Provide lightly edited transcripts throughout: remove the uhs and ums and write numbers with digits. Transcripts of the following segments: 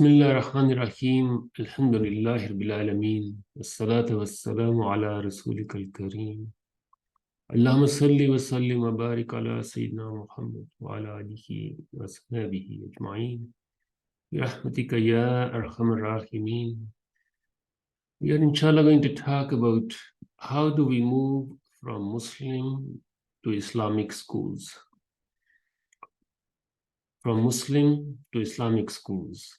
بسم الله الرحمن الرحيم الحمد لله رب العالمين والصلاة والسلام على رسولك الكريم اللهم صل وسلم وبارك على سيدنا محمد وعلى آله وصحبه أجمعين برحمتك يا أرحم الراحمين. We are inshallah going to talk about how do we move from Muslim to Islamic schools. From Muslim to Islamic schools.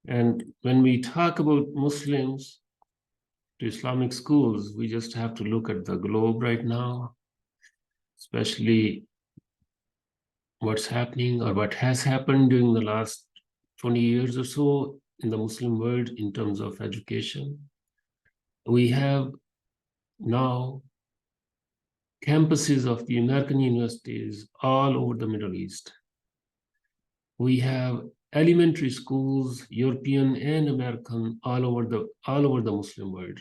And when we talk about Muslims to Islamic schools, we just have to look at the globe right now, especially what's happening or what has happened during the last 20 years or so in the Muslim world in terms of education. We have now campuses of the American universities all over the Middle East. We have elementary schools, European and American, all over the Muslim world,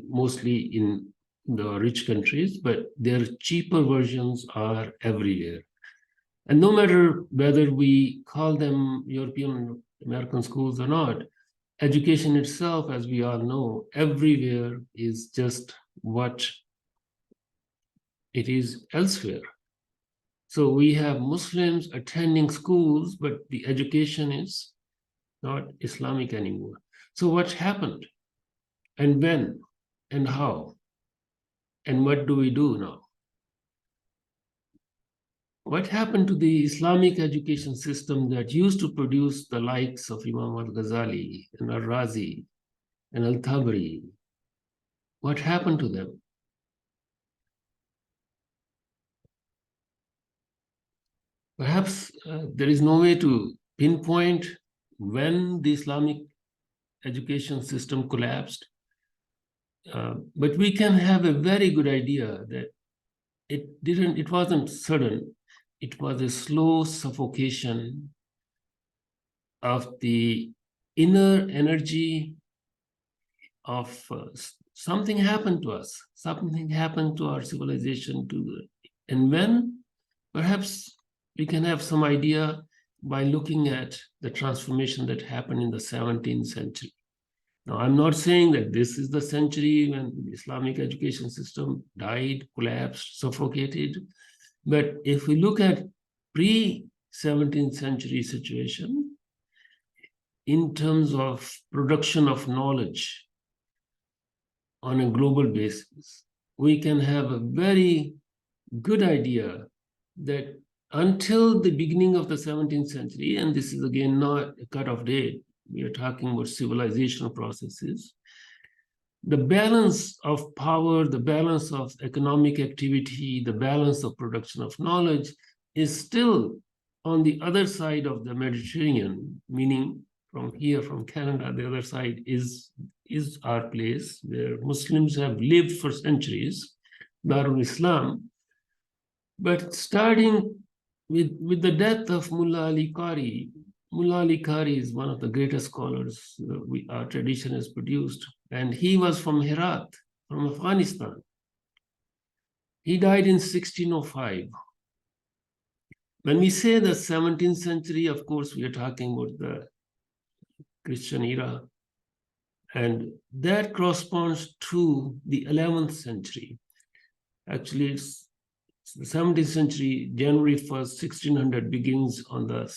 mostly in the rich countries, but their cheaper versions are everywhere. And no matter whether we call them European American schools or not, education itself, as we all know, everywhere is just what it is elsewhere. So we have Muslims attending schools, but the education is not Islamic anymore. So what happened? And when? And how? And what do we do now? What happened to the Islamic education system that used to produce the likes of Imam al-Ghazali and al-Razi and al-Tabari? What happened to them? Perhaps there is no way to pinpoint when the Islamic education system collapsed, but we can have a very good idea that it wasn't sudden. It was a slow suffocation of the inner energy of something happened to us. Something happened to our civilization and when? Perhaps we can have some idea by looking at the transformation that happened in the 17th century. Now, I'm not saying that this is the century when the Islamic education system died, collapsed, suffocated. But if we look at pre-17th century situation, in terms of production of knowledge on a global basis, we can have a very good idea that until the beginning of the 17th century, and this is again not a cutoff date, we are talking about civilizational processes, the balance of power, the balance of economic activity, the balance of production of knowledge is still on the other side of the Mediterranean, meaning from here, from Canada, the other side is our place where Muslims have lived for centuries, Darul Islam. But starting with the death of Mullah Ali Qari, Mullah Ali Qari is one of the greatest scholars our tradition has produced, and he was from Herat, from Afghanistan. He died in 1605. When we say the 17th century, of course, we are talking about the Christian era, and that corresponds to the 11th century. Actually, it's the 17th century, January 1st, 1600 begins on the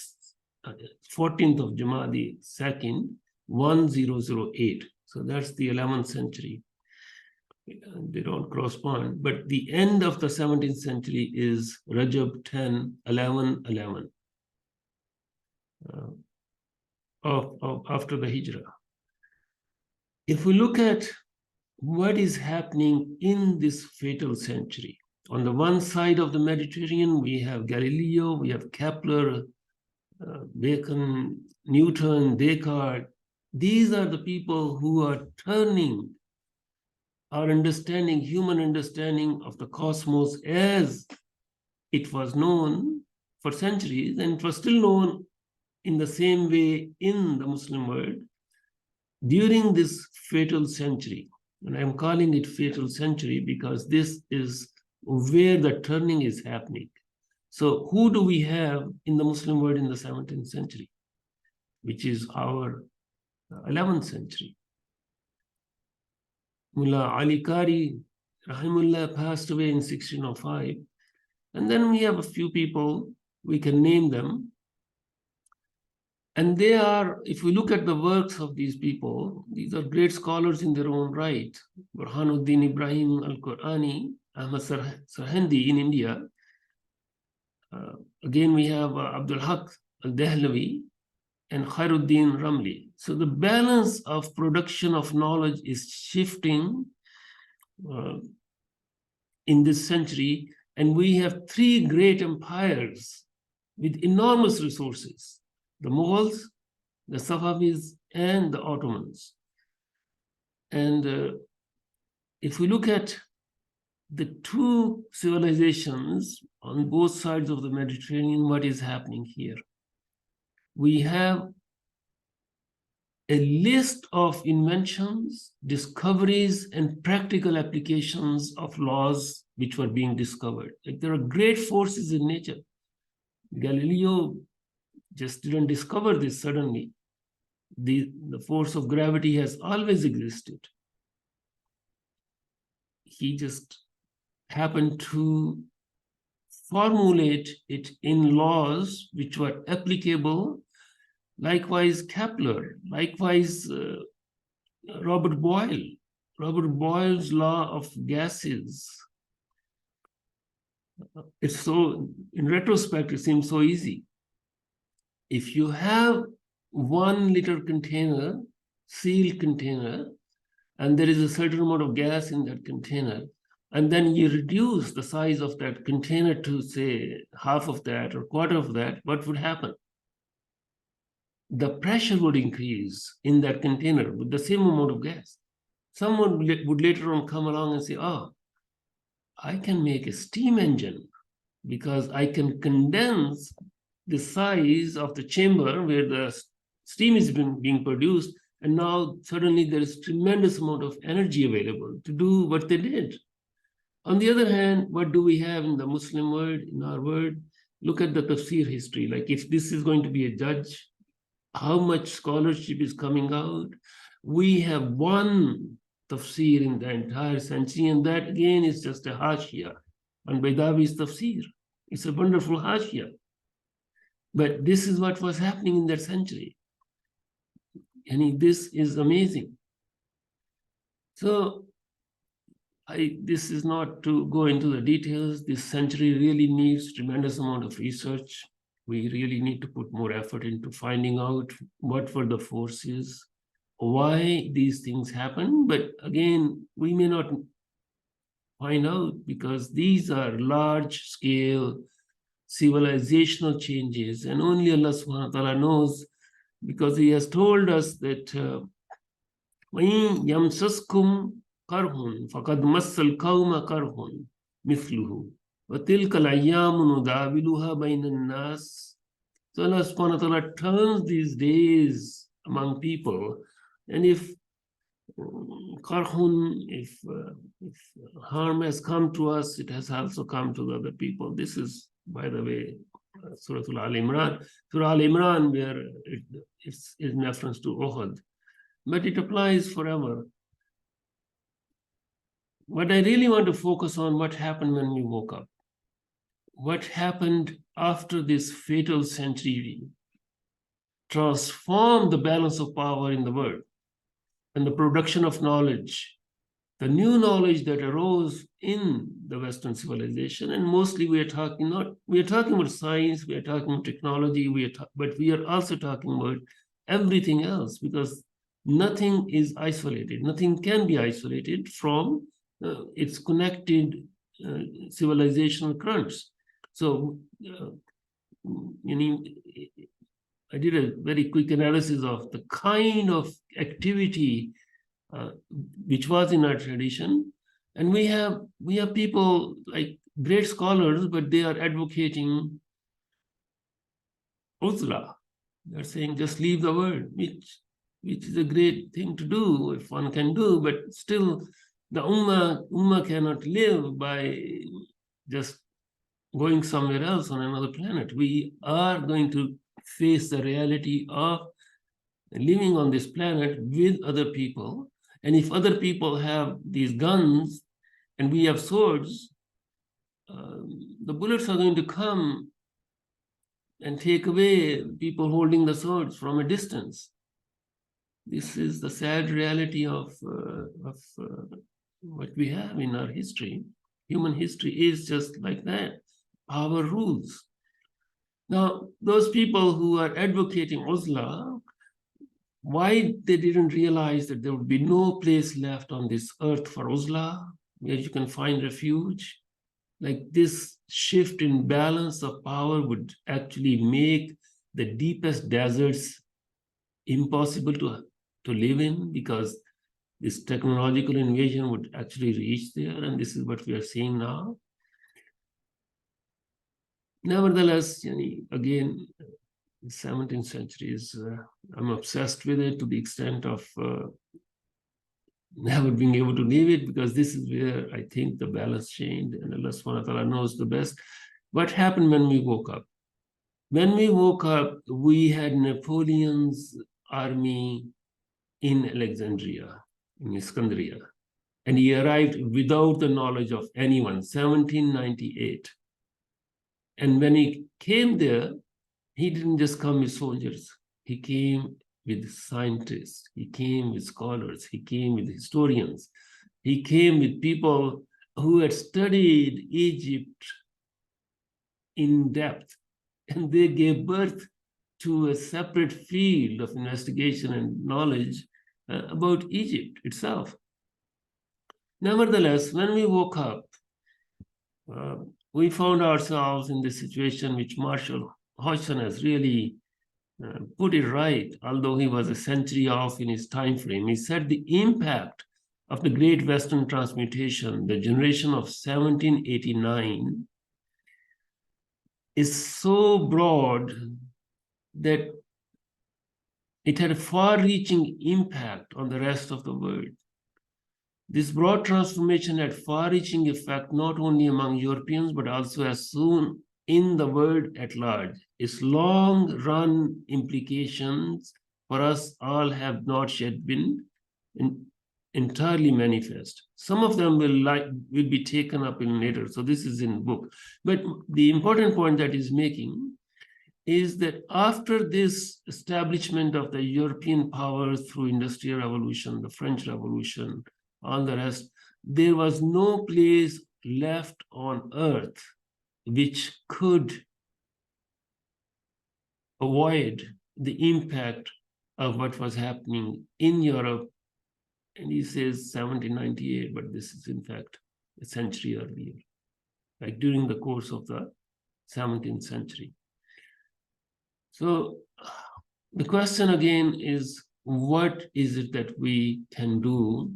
14th of Jamadi 2nd, 1008. So that's the 11th century. They don't correspond, but the end of the 17th century is Rajab 10, 1111 after the Hijrah. If we look at what is happening in this fatal century, on the one side of the Mediterranean, we have Galileo, we have Kepler, Bacon, Newton, Descartes. These are the people who are turning our understanding, human understanding of the cosmos as it was known for centuries, and it was still known in the same way in the Muslim world during this fatal century. And I'm calling it fatal century because this is where the turning is happening. So who do we have in the Muslim world in the 17th century? which is our 11th century. Mullah Ali Qari, Rahimullah, passed away in 1605. And then we have a few people, we can name them. And they are, if we look at the works of these people, these are great scholars in their own right. Burhānuddin Ibrāhīm al-Kūrānī, Ahmad Sarhandi in India. Again, we have Abdul Haq al-Dahlawi and Khairuddin Ramli. So the balance of production of knowledge is shifting in this century. And we have three great empires with enormous resources: the Mughals, the Safavids, and the Ottomans. And if we look at the two civilizations on both sides of the Mediterranean, what is happening here? We have a list of inventions, discoveries, and practical applications of laws which were being discovered. Like, there are great forces in nature. Galileo just didn't discover this suddenly. The force of gravity has always existed. He just happened to formulate it in laws which were applicable. Likewise, Kepler, likewise, Robert Boyle's law of gases. It's so, in retrospect, it seems so easy. If you have 1 liter container, sealed container, and there is a certain amount of gas in that container, and then you reduce the size of that container to, say, half of that or quarter of that, what would happen? The pressure would increase in that container with the same amount of gas. Someone would later on come along and say, oh, I can make a steam engine because I can condense the size of the chamber where the steam is being produced, and now suddenly there is tremendous amount of energy available to do what they did. On the other hand, what do we have in the Muslim world, in our world? Look at the tafsir history. Like, if this is going to be a judge, how much scholarship is coming out? We have one tafsir in the entire century, and that again is just a hashia on Baydawi's tafsir. It's a wonderful hashia. But this is what was happening in that century. And this is amazing. So this is not to go into the details. This century really needs tremendous amount of research. We really need to put more effort into finding out what were the forces, why these things happen. But again, we may not find out because these are large-scale civilizational changes, and only Allah subhanahu wa ta'ala knows, because He has told us that وَإِن يَمْسَسْكُمْ قَرْحٌ فَقَدْ مَسَّ الْقَوْمَ قَرْحٌ مِثْلُهُ وَتِلْكَ الْأَيَّامُ نُدَاوِلُهَا بَيْنَ النَّاسِ. So Allah subhanahu wa ta'ala turns these days among people, and if qarhun, if harm has come to us, it has also come to the other people. This is, by the way, Surah Al-Imran. Surah Al-Imran, where it's in reference to Uhud, but it applies forever. What I really want to focus on, what happened when we woke up. What happened after this fatal century transformed the balance of power in the world and the production of knowledge, the new knowledge that arose in the Western civilization. And mostly we are talking about science, we are talking about technology, but we are also talking about everything else, because nothing is isolated. Nothing can be isolated from its connected civilizational currents. So, I did a very quick analysis of the kind of activity which was in our tradition, and we have people like great scholars, but they are advocating uzla. They're saying just leave the world, which is a great thing to do if one can do, but still the ummah cannot live by just going somewhere else on another planet. We are going to face the reality of living on this planet with other people. And if other people have these guns and we have swords, the bullets are going to come and take away people holding the swords from a distance. This is the sad reality of what we have in our history. Human history is just like that. Power rules. Now, those people who are advocating uzla, why they didn't realize that there would be no place left on this earth for uzla, where you can find refuge? Like this shift in balance of power would actually make the deepest deserts impossible to live in, because this technological invasion would actually reach there, and this is what we are seeing now. Nevertheless, again, the 17th century is, I'm obsessed with it to the extent of never being able to leave it, because this is where I think the balance changed, and Allah subhanahu wa ta'ala knows the best. What happened when we woke up? When we woke up, we had Napoleon's army in Alexandria, in Iskandria, and he arrived without the knowledge of anyone, 1798. And when he came there, he didn't just come with soldiers. He came with scientists, he came with scholars, he came with historians, he came with people who had studied Egypt in depth, and they gave birth to a separate field of investigation and knowledge about Egypt itself. Nevertheless, when we woke up, we found ourselves in this situation which Marshall Hodgson has really put it right, although he was a century off in his time frame. He said the impact of the Great Western Transmutation, the generation of 1789, is so broad that it had a far-reaching impact on the rest of the world. This broad transformation had far-reaching effect not only among Europeans, but also as soon in the world at large. Its long-run implications for us all have not yet been entirely manifest. Some of them will be taken up in later, so this is in the book. But the important point that he's making is that after this establishment of the European powers through Industrial Revolution, the French Revolution, all the rest, there was no place left on earth which could avoid the impact of what was happening in Europe. And he says 1798, but this is in fact a century earlier, like during the course of the 17th century. So the question again is, what is it that we can do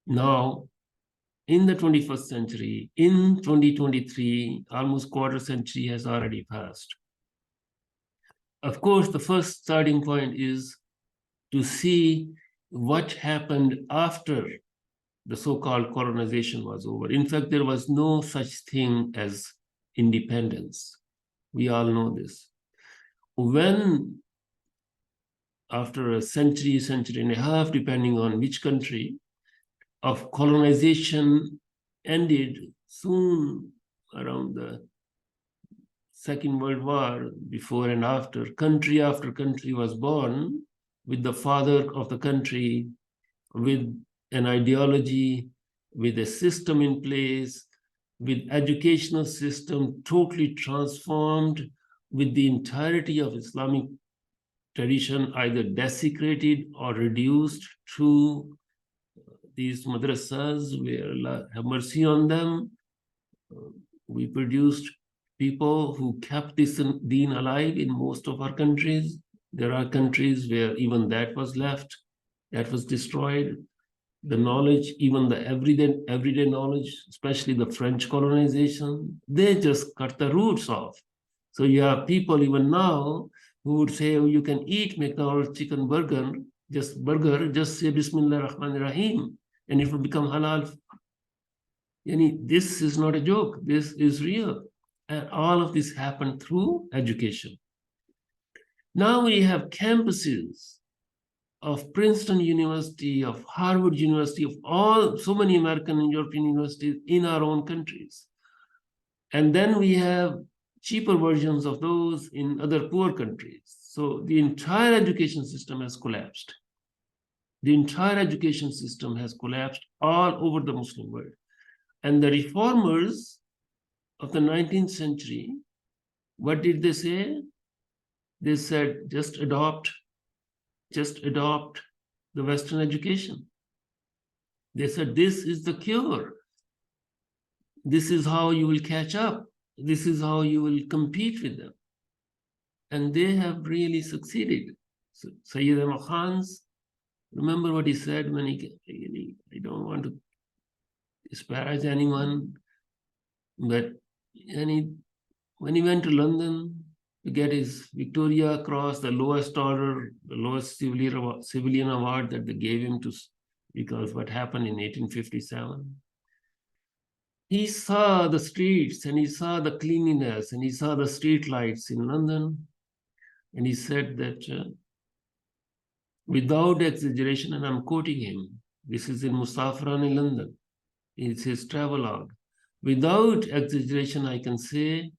now in the 21st century, in 2023, almost quarter century has already passed. Of course, the first starting point is to see what happened after the so-called colonization was over. In fact, there was no such thing as independence. We all know this. When, after a century, century and a half, depending on which country, of colonization ended soon around the Second World War, before and after country was born with the father of the country, with an ideology, with a system in place, with educational system totally transformed, with the entirety of Islamic tradition either desecrated or reduced to these madrasas, where Allah have mercy on them. We produced people who kept this deen alive in most of our countries. There are countries where even that was left, that was destroyed. The knowledge, even the everyday knowledge, especially the French colonization, they just cut the roots off. So you have people even now who would say, oh, you can eat McDonald's chicken burger, just say Bismillah ar-Rahman ar-Rahim, and it will become halal. This is not a joke, this is real. And all of this happened through education. Now we have campuses of Princeton University, of Harvard University, of so many American and European universities in our own countries. And then we have cheaper versions of those in other poor countries. So the entire education system has collapsed. The entire education system has collapsed all over the Muslim world. And the reformers of the 19th century, what did they say? They said, just adopt the Western education. They said, this is the cure. This is how you will catch up. This is how you will compete with them. And they have really succeeded. So Sayyid Ahmad Khan's, remember what he said when I don't want to disparage anyone, but when he went to London to get his Victoria Cross, the lowest order, the lowest civilian award that they gave him because what happened in 1857. He saw the streets and he saw the cleanliness and he saw the street lights in London. And he said that without exaggeration, and I'm quoting him, this is in Musafiran in London, it's his travelogue. Without exaggeration, I can say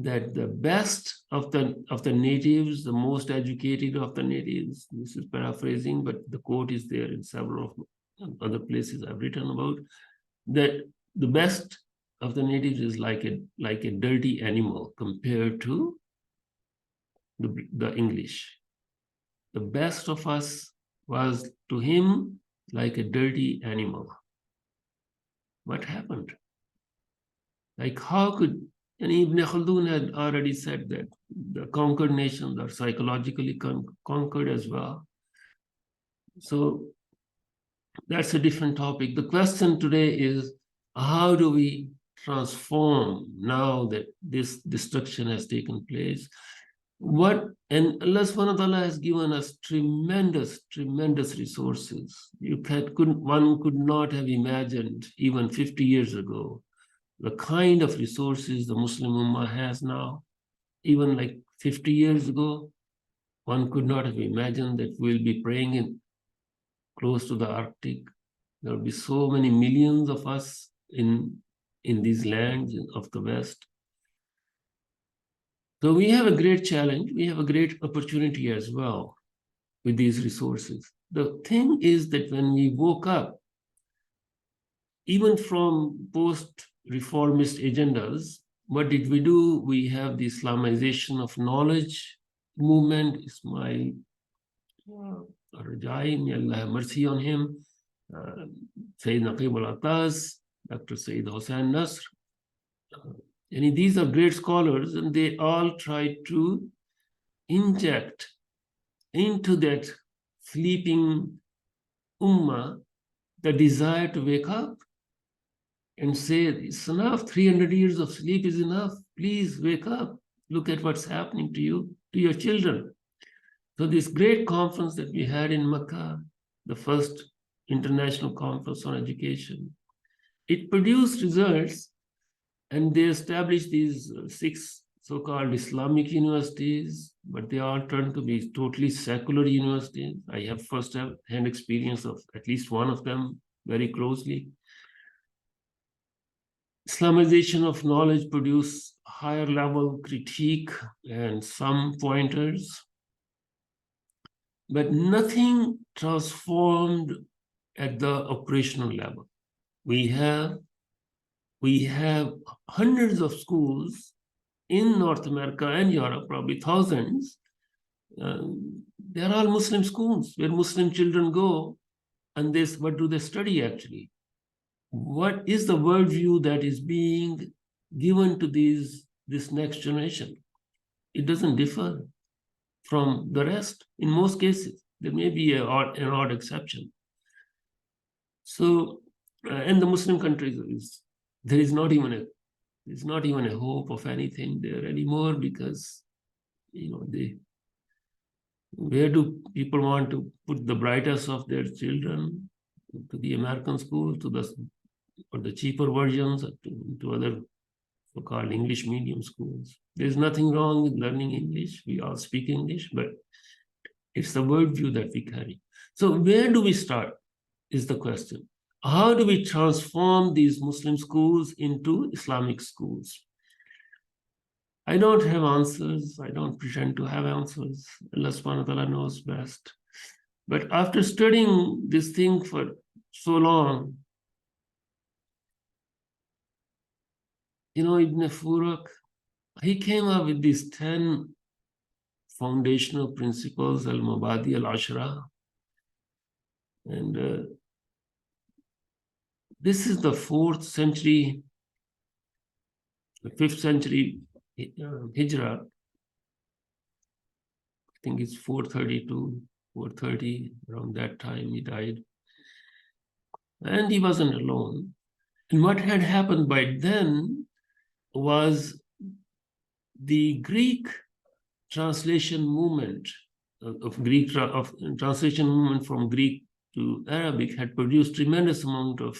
that the best of the natives, the most educated of the natives, this is paraphrasing, but the quote is there in several other places I've written about, that the best of the natives is like a dirty animal compared to the English. The best of us was to him like a dirty animal. What happened? Like how could, and Ibn Khaldun had already said that the conquered nations are psychologically conquered as well. So that's a different topic. The question today is, how do we transform now that this destruction has taken place? And Allah subhanahu wa ta'ala has given us tremendous resources. One could not have imagined even 50 years ago the kind of resources the Muslim Ummah has now. Even like 50 years ago, one could not have imagined that we'll be praying close to the Arctic. There will be so many millions of us in these lands of the West. So we have a great challenge. We have a great opportunity as well with these resources. The thing is that when we woke up, even from post-reformist agendas, what did we do? We have the Islamization of knowledge movement. Ismail Rajai, may Allah have mercy on him, Sayyid Naqib al-Attas, Dr. Sayyid Hossein Nasr. And these are great scholars, and they all try to inject into that sleeping ummah the desire to wake up and say, it's enough, 300 years of sleep is enough, please wake up, look at what's happening to you, to your children. So this great conference that we had in Mecca, the first international conference on education, it produced results, and they established these 6 so-called Islamic universities, but they all turned to be totally secular universities. I have first-hand experience of at least one of them very closely. Islamization of knowledge produced higher level critique and some pointers, but nothing transformed at the operational level. We have hundreds of schools in North America and Europe, probably thousands. They're all Muslim schools where Muslim children go, and what do they study actually? What is the worldview that is being given to this next generation? It doesn't differ from the rest in most cases. There may be an odd exception. So, in the Muslim countries, there is not even a hope of anything there anymore, because where do people want to put the brightest of their children? To the American school, or the cheaper versions, to other so-called English medium schools. There's nothing wrong with learning English. We all speak English, but it's the worldview that we carry. So where do we start is the question. How do we transform these Muslim schools into Islamic schools? I don't have answers. I don't pretend to have answers. Allah subhanahu wa ta'ala knows best. But after studying this thing for so long, Ibn Furak, he came up with these 10 foundational principles, al-Mabadi al-Ashra. And this is the 4th century, the 5th century Hijrah. I think it's 432, 430, around that time he died. And he wasn't alone. And what had happened by then was the Greek translation movement of translation movement from Greek to Arabic had produced tremendous amount of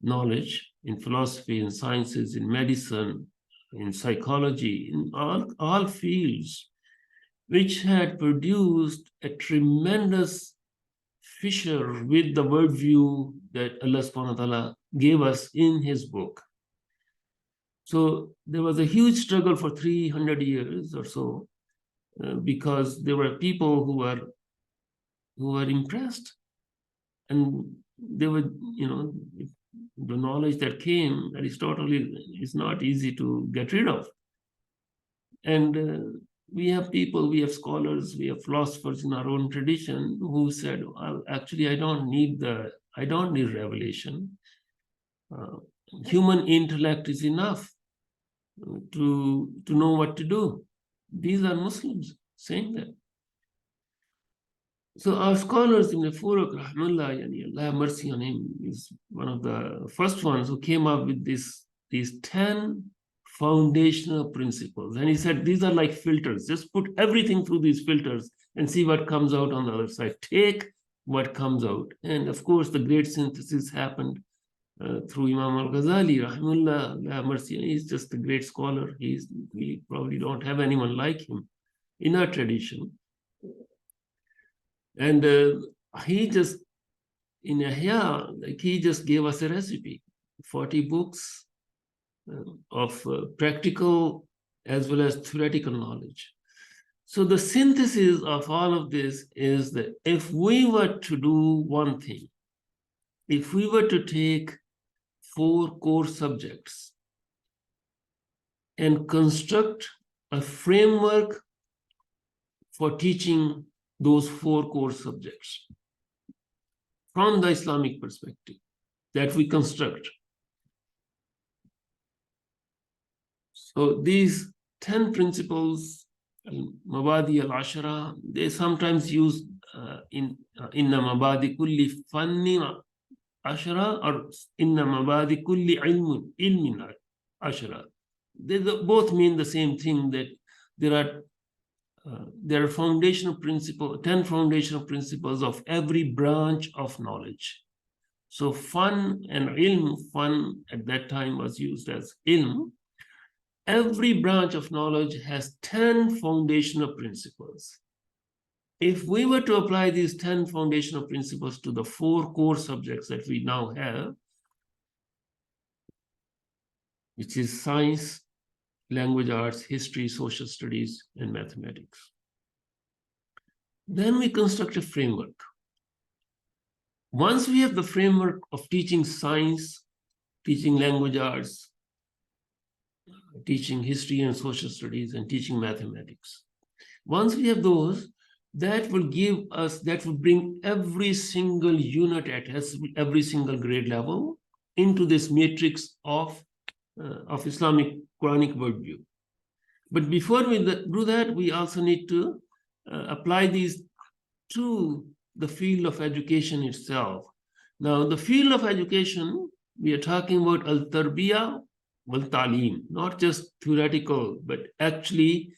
knowledge in philosophy, in sciences, in medicine, in psychology, in all fields, which had produced a tremendous fissure with the worldview that Allah subhanahu wa ta'ala gave us in his book. So there was a huge struggle for 300 years or so, because there were people who were impressed, and they were, the knowledge that came, Aristotle is not easy to get rid of. And we have people, we have scholars, we have philosophers in our own tradition who said, well, actually, I don't need revelation. Human intellect is enough to know what to do. These are Muslims saying that. So our scholars, Ibn Furak, rahmatullah, Allah have mercy on him, is one of the first ones who came up with these 10 foundational principles. And he said, these are like filters. Just put everything through these filters and see what comes out on the other side. Take what comes out. And of course, the great synthesis happened through Imam al-Ghazali, rahmatullah, Allah have mercy. He's just a great scholar. We probably don't have anyone like him in our tradition. And he just, in Ihya, he just gave us a recipe, 40 books of practical as well as theoretical knowledge. So the synthesis of all of this is that if we were to do one thing, if we were to take 4 core subjects and construct a framework for teaching those 4 core subjects from the Islamic perspective that we construct. So these 10 principles, al-Mabadi al-Ashra, they sometimes use inna mabadi kulli fannin ashra or inna mabadi kulli ilmin ashra. They both mean the same thing, that there are foundational principles, 10 foundational principles of every branch of knowledge. So fun and ilm, fun at that time was used as ilm. Every branch of knowledge has 10 foundational principles. If we were to apply these 10 foundational principles to the 4 core subjects that we now have, which is science, language arts, history, social studies, and mathematics, then we construct a framework. Once we have the framework of teaching science, teaching language arts, teaching history and social studies, and teaching mathematics, once we have those, that will bring every single unit at every single grade level into this matrix of Islamic Quranic worldview. But before we do that, we also need to apply these to the field of education itself. Now, the field of education, we are talking about al-tarbiyah wal-ta'lim, not just theoretical, but actually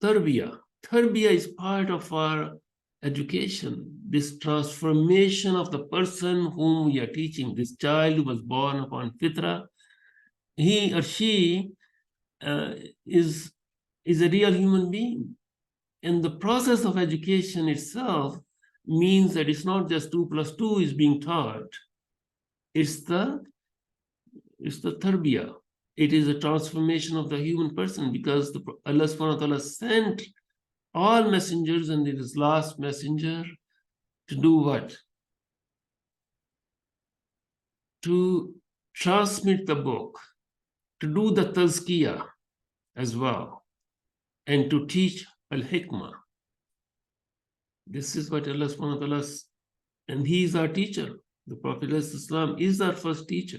tarbiyah. Tarbiyah is part of our education, this transformation of the person whom we are teaching. This child who was born upon fitrah, he or she is a real human being. And the process of education itself means that it's not just 2 + 2 is being taught. It's the tarbiyah. It is a transformation of the human person, because Allah subhanahu wa ta'ala sent all messengers, and it is last messenger to do what? To transmit the book, to do the tazkiyah as well, and to teach al-hikmah. This is what Allah subhanahu wa ta'ala, and he is our teacher. The Prophet Islam is our first teacher.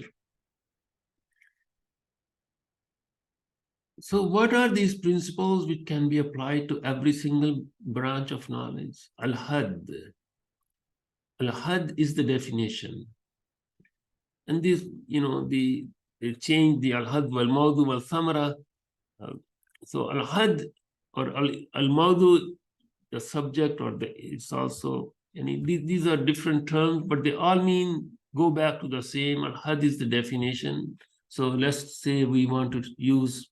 So what are these principles which can be applied to every single branch of knowledge? Al-Hadd. Al-Hadd is the definition. And this, they changed the al-Hadd wal-Mawdu wal-Thamara. So al-Hadd or al-Mawdu, the subject, or it's also, these are different terms, but they all go back to the same. Al-Hadd is the definition. So let's say we want to use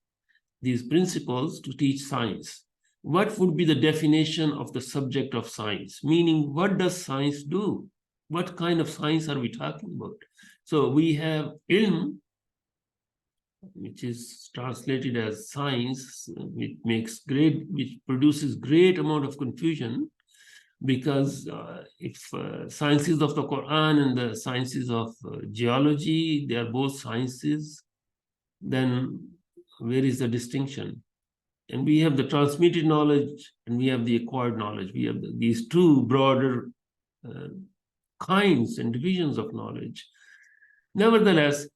these principles to teach science. What would be the definition of the subject of science? Meaning, what does science do? What kind of science are we talking about? So we have ilm, which is translated as science, which produces great amount of confusion, because if sciences of the Quran and the sciences of geology, they are both sciences, then where is the distinction? And we have the transmitted knowledge and we have the acquired knowledge. We have these two broader kinds and divisions of knowledge. Nevertheless,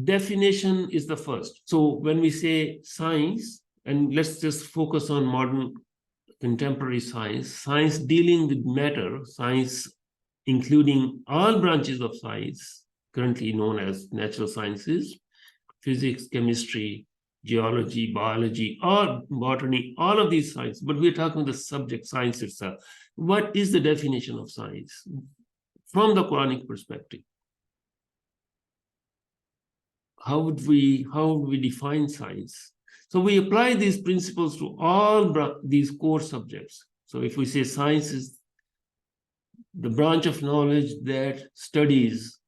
definition is the first. So when we say science, and let's just focus on modern contemporary science, science dealing with matter, science including all branches of science, currently known as natural sciences, physics, chemistry, geology, biology, or botany, all of these sciences, but we're talking about the subject, science itself. What is the definition of science from the Quranic perspective? How would we define science? So we apply these principles to all these core subjects. So if we say science is the branch of knowledge that studies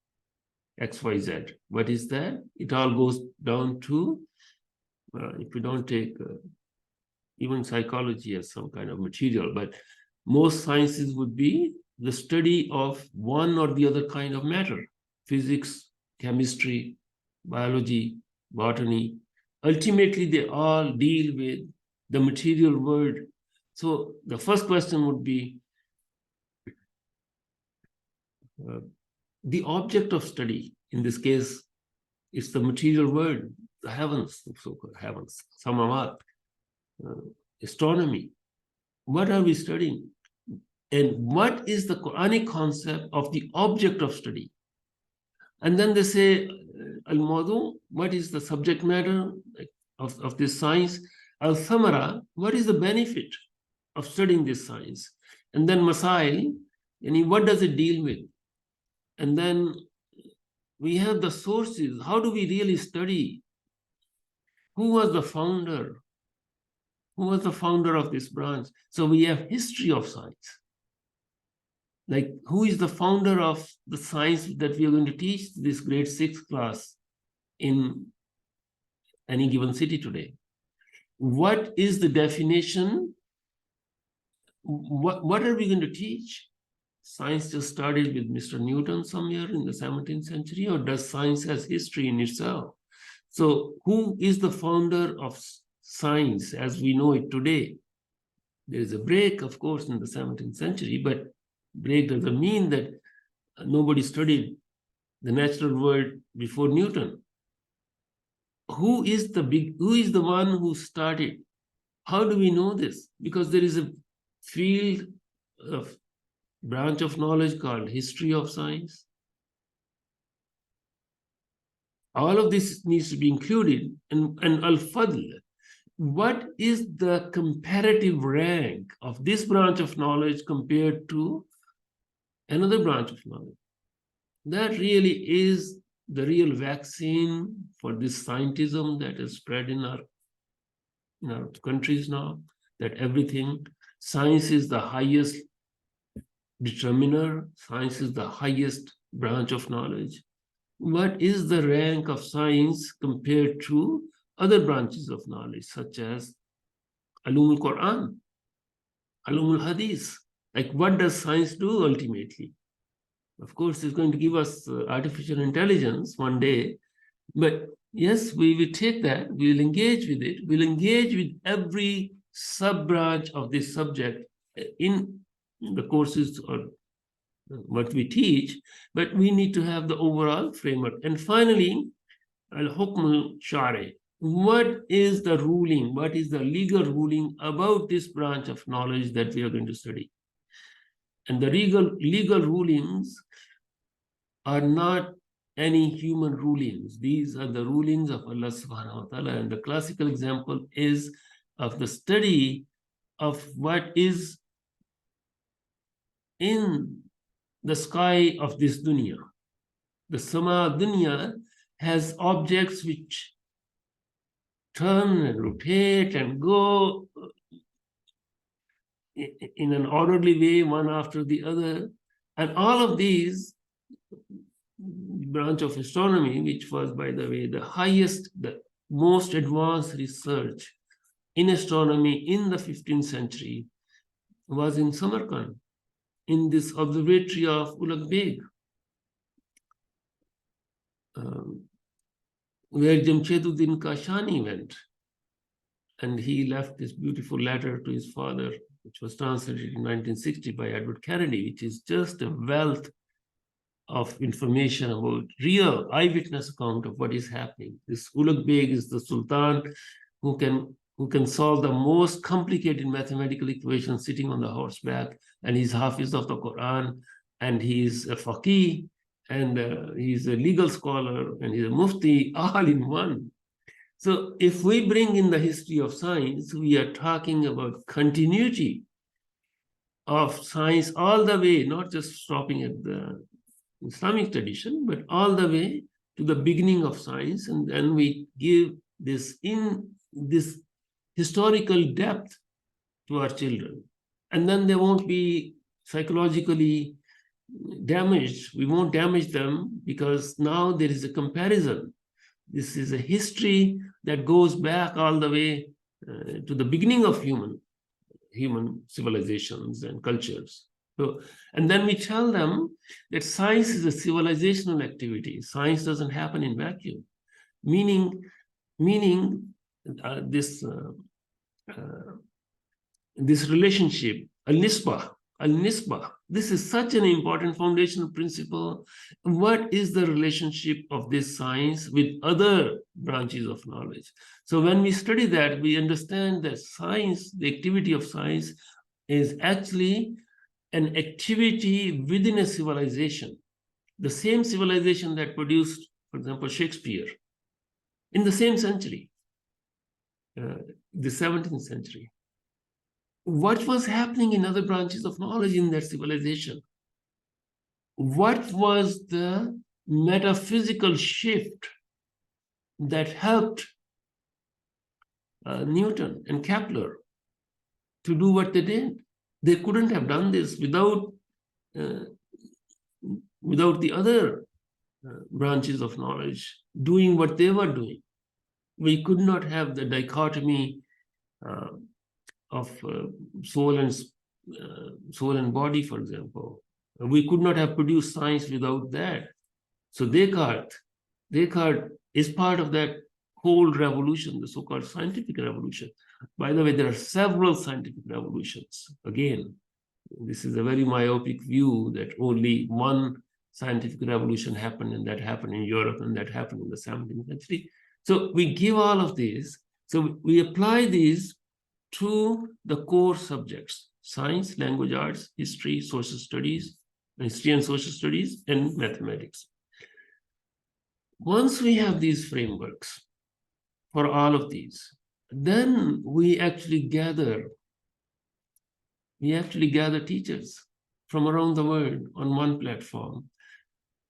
XYZ, what is that? It all goes down to, if we don't take even psychology as some kind of material, but most sciences would be the study of one or the other kind of matter: physics, chemistry, biology, botany. Ultimately, they all deal with the material world. So the first question would be the object of study. In this case, it's the material world, the heavens, so-called heavens, samawat, astronomy. What are we studying? And what is the Quranic concept of the object of study? And then they say, al-Mawdu, what is the subject matter of this science? Al-Thamara, what is the benefit of studying this science? And then Masail, what does it deal with? And then we have the sources. How do we really study? Who was the founder? Who was the founder of this branch? So we have history of science. Like, who is the founder of the science that we are going to teach this grade 6 class in any given city today? What is the definition? What are we going to teach? Science just started with Mr. Newton somewhere in the 17th century, or does science has history in itself? So who is the founder of science as we know it today? There is a break, of course, in the 17th century, but break doesn't mean that nobody studied the natural world before Newton. Who is the one who started? How do we know this? Because there is a field of branch of knowledge called history of science. All of this needs to be included. And al-Fadl, what is the comparative rank of this branch of knowledge compared to another branch of knowledge? That really is the real vaccine for this scientism that is spread in our countries now, that everything, science is the highest determiner, science is the highest branch of knowledge. What is the rank of science compared to other branches of knowledge, such as al-Qur'an, al-Hadith? Like, what does science do ultimately? Of course, it's going to give us artificial intelligence one day, but yes, we will take that, we will engage with it, we'll engage with every sub-branch of this subject in the courses or what we teach, but we need to have the overall framework. And finally, al-hukm al-shari. What is the ruling? What is the legal ruling about this branch of knowledge that we are going to study? And the legal rulings are not any human rulings. These are the rulings of Allah subhanahu wa ta'ala. And the classical example is of the study of what is in the sky of this dunya. The sama dunya has objects which turn and rotate and go in an orderly way, one after the other. And all of these, branch of astronomy, which was, by the way, the highest, the most advanced research in astronomy in the 15th century, was in Samarkand, in this observatory of Ulugh Beg, where Jamsheduddin Kashani went. And he left this beautiful letter to his father, which was translated in 1960 by Edward Kennedy, which is just a wealth of information about real eyewitness account of what is happening. This Ulugh Beg is the Sultan who can solve the most complicated mathematical equations sitting on the horseback, and he's Hafiz of the Quran, and he's a faqih, and he's a legal scholar, and he's a mufti, all in one. So if we bring in the history of science, we are talking about continuity of science all the way, not just stopping at the Islamic tradition, but all the way to the beginning of science. And then we give this historical depth to our children. And then they won't be psychologically damaged. We won't damage them because now there is a comparison. This is a history that goes back all the way to the beginning of human civilizations and cultures. So, and then we tell them that science is a civilizational activity. Science doesn't happen in vacuum, meaning this relationship, al-nisbah. This is such an important foundational principle. What is the relationship of this science with other branches of knowledge? So when we study that, we understand that science, the activity of science, is actually an activity within a civilization. The same civilization that produced, for example, Shakespeare in the same century, the 17th century. What was happening in other branches of knowledge in that civilization? What was the metaphysical shift that helped Newton and Kepler to do what they did? They couldn't have done this without the other branches of knowledge doing what they were doing. We could not have the dichotomy of soul and body, for example. We could not have produced science without that. So Descartes is part of that whole revolution, the so-called scientific revolution. By the way, there are several scientific revolutions. Again, this is a very myopic view that only one scientific revolution happened, and that happened in Europe, and that happened in the 17th century. So we give all of these. So we apply these to the core subjects: science, language arts, history, social studies, history and social studies, and mathematics. Once we have these frameworks for all of these, then we actually gather teachers from around the world on one platform.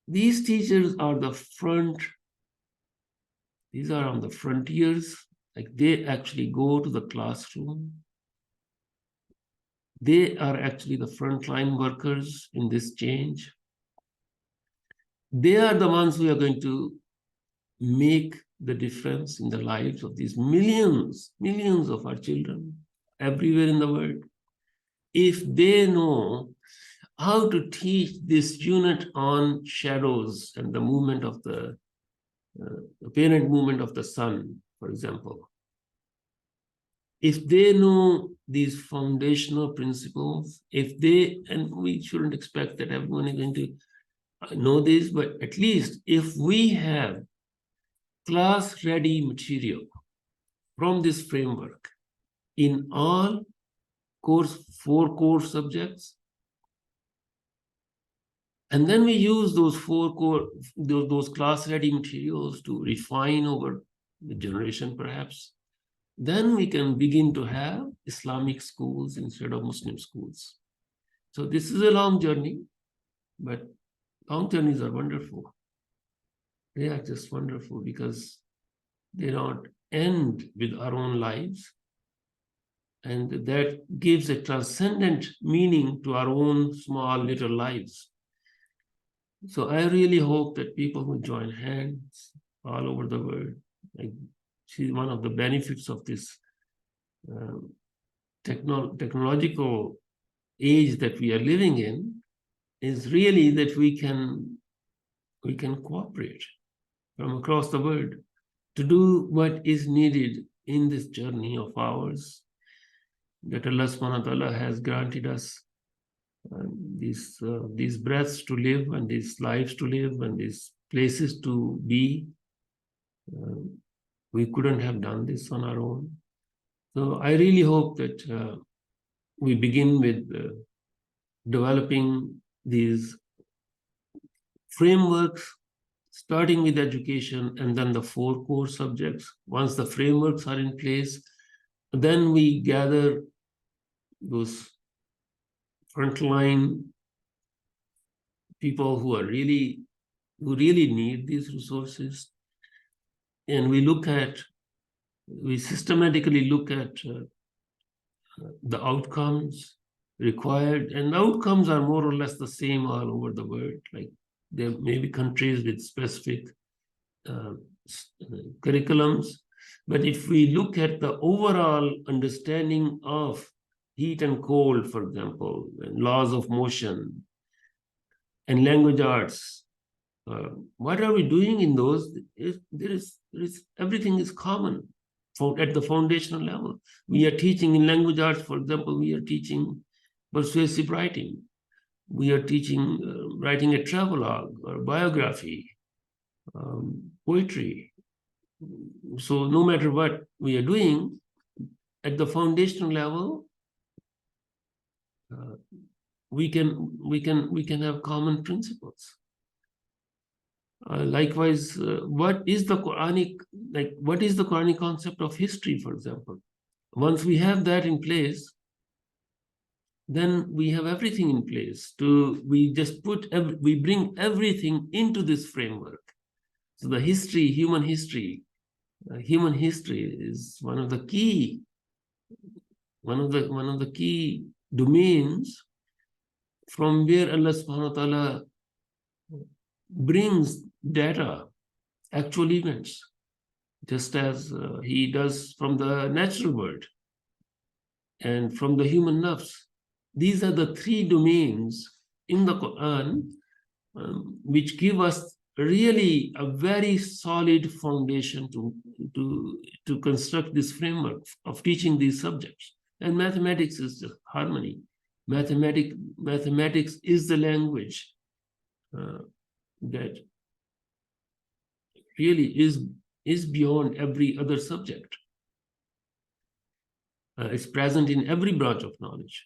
These teachers are the front, these are on the frontiers, like they actually go to the classroom. They are actually the frontline workers in this change. They are the ones who are going to make the difference in the lives of these millions of our children everywhere in the world. If they know how to teach this unit on shadows and the movement of the apparent movement of the sun, for example, if they know these foundational principles, if they, and we shouldn't expect that everyone is going to know this, but at least if we have class-ready material from this framework in all four core subjects, and then we use those those class-ready materials to refine over the generation, perhaps, then we can begin to have Islamic schools instead of Muslim schools. So this is a long journey, but long journeys are wonderful. They are just wonderful because they don't end with our own lives. And that gives a transcendent meaning to our own small little lives. So I really hope that people will join hands all over the world. I see one of the benefits of this technological age that we are living in is really that we can cooperate from across the world to do what is needed in this journey of ours that Allah subhanahu wa ta'ala has granted us these breaths to live and these lives to live and these places to be. We couldn't have done this on our own. So I really hope that we begin with developing these frameworks, starting with education and then the four core subjects. Once the frameworks are in place, then we gather those frontline people who really need these resources. And we systematically look at the outcomes required, and the outcomes are more or less the same all over the world. Like there may be countries with specific curriculums, but if we look at the overall understanding of heat and cold, for example, and laws of motion and language arts, what are we doing in those? Everything is common at the foundational level. We are teaching in language arts, for example, we are teaching persuasive writing. We are teaching writing a travelogue or biography, poetry. So no matter what we are doing, at the foundational level, we can have common principles. Likewise, what is the Quranic concept of history, for example? Once we have that in place, then we have everything in place. We bring everything into this framework. So the history, human history is one of the key domains from where Allah subhanahu wa ta'ala brings data, actual events, just as he does from the natural world and from the human nafs. These are the three domains in the Quran which give us really a very solid foundation to construct this framework of teaching these subjects. And mathematics is just harmony. Mathematics is the language that really is beyond every other subject. It's present in every branch of knowledge.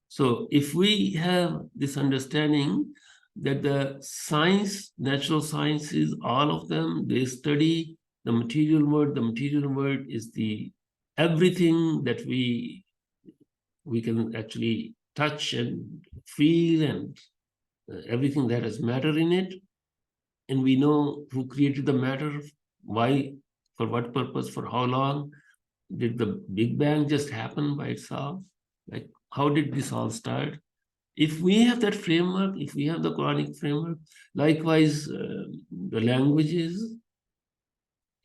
So if we have this understanding that the science, natural sciences, all of them, they study the material world. The material world is the everything that we can actually touch and feel, and everything that has matter in it. and we know who created the matter, why, for what purpose, for how long. Did the Big Bang just happen by itself? Like, how did this all start? If we have that framework, if we have the Quranic framework, likewise, the languages,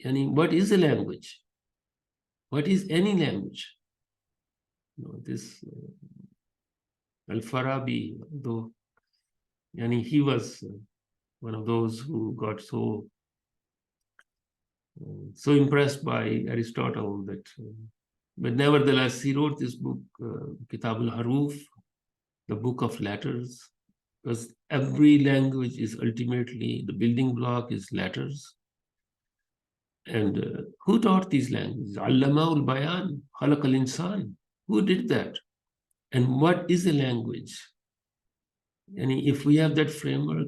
what is a language? What is any language? This Al-Farabi, though, he was one of those who got so impressed by Aristotle that, but nevertheless, he wrote this book, Kitab al-Haruf, the book of letters, because every language is ultimately, the building block is letters. And who taught these languages? Allama al-Bayan, Khalaq al-Insan. Who did that? And what is a language? And if we have that framework,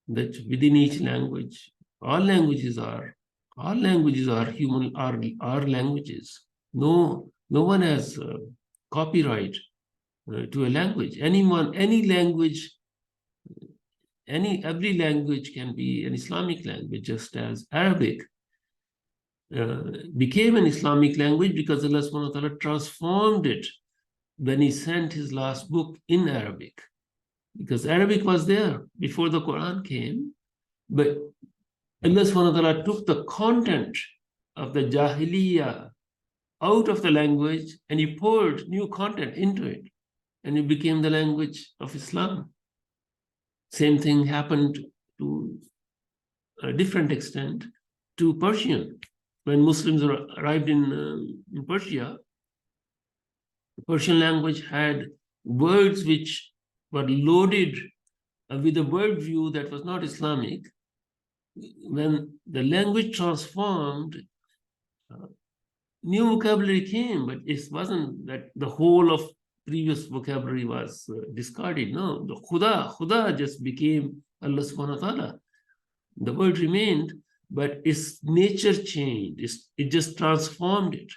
that within each language, all languages are human, are languages. No one has copyright to a language. Any language, every language can be an Islamic language, just as Arabic became an Islamic language because Allah subhanahu wa ta'ala transformed it when he sent his last book in Arabic. Because Arabic was there before the Quran came, but Allah subhanahu wa ta'ala took the content of the Jahiliyyah out of the language and he poured new content into it, and it became the language of Islam. Same thing happened to a different extent to Persian. When Muslims arrived in Persia, the Persian language had words which were loaded with a worldview that was not Islamic. When the language transformed, new vocabulary came, but it wasn't that the whole of previous vocabulary was discarded. No, the Khuda just became Allah subhanahu wa ta'ala. The word remained, but its nature changed. It just transformed it.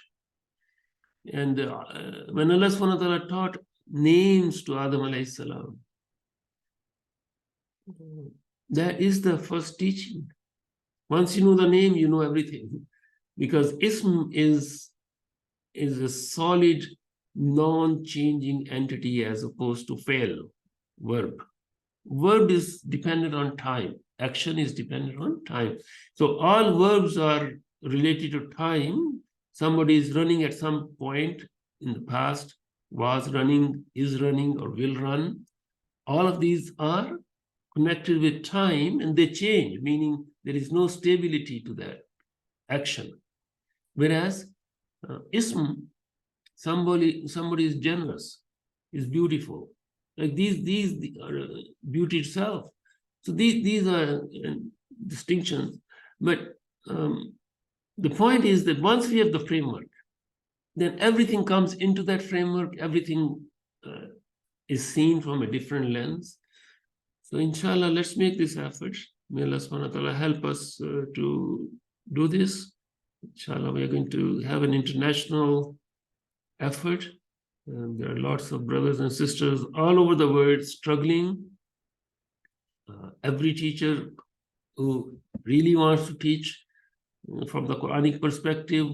And when Allah subhanahu wa ta'ala taught names to Adam alayhi salam, that is the first teaching. Once you know the name, you know everything. Because ism is a solid, non-changing entity as opposed to fail, verb. Verb is dependent on time. Action is dependent on time. So all verbs are related to time. Somebody is running at some point in the past, was running, is running, or will run. All of these are connected with time and they change, meaning there is no stability to that action. Whereas ism, somebody is generous, is beautiful. Like these are beauty itself. So these are distinctions. But the point is that once we have the framework, then everything comes into that framework. Everything is seen from a different lens. So inshallah, let's make this effort. May Allah subhanahu wa ta'ala help us to do this. Inshallah, we are going to have an international effort. And there are lots of brothers and sisters all over the world struggling. Every teacher who really wants to teach from the Quranic perspective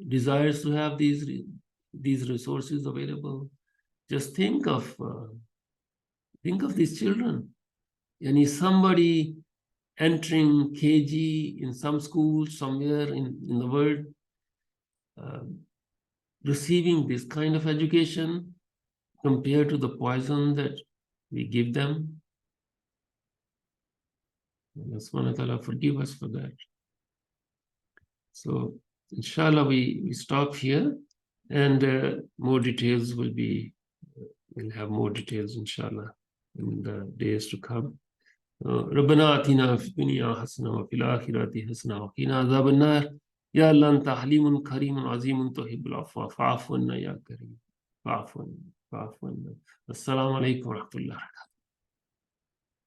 desires to have these resources available. Just think of these children. And is somebody entering KG in some school somewhere in the world, receiving this kind of education compared to the poison that we give them? Allah subhanahu wa ta'ala forgive us for that. So inshallah we stop here, and more details we'll have more details inshallah in the days to come. ربنا آتنا في الدنيا حسنة وفي الآخرة حسنة وقنا عذاب النار يا الله أنت حليم كريم عظيم تحب العفو فاعف عنا يا كريم فاعف عنا السلام عليكم ورحمة الله وبركاته.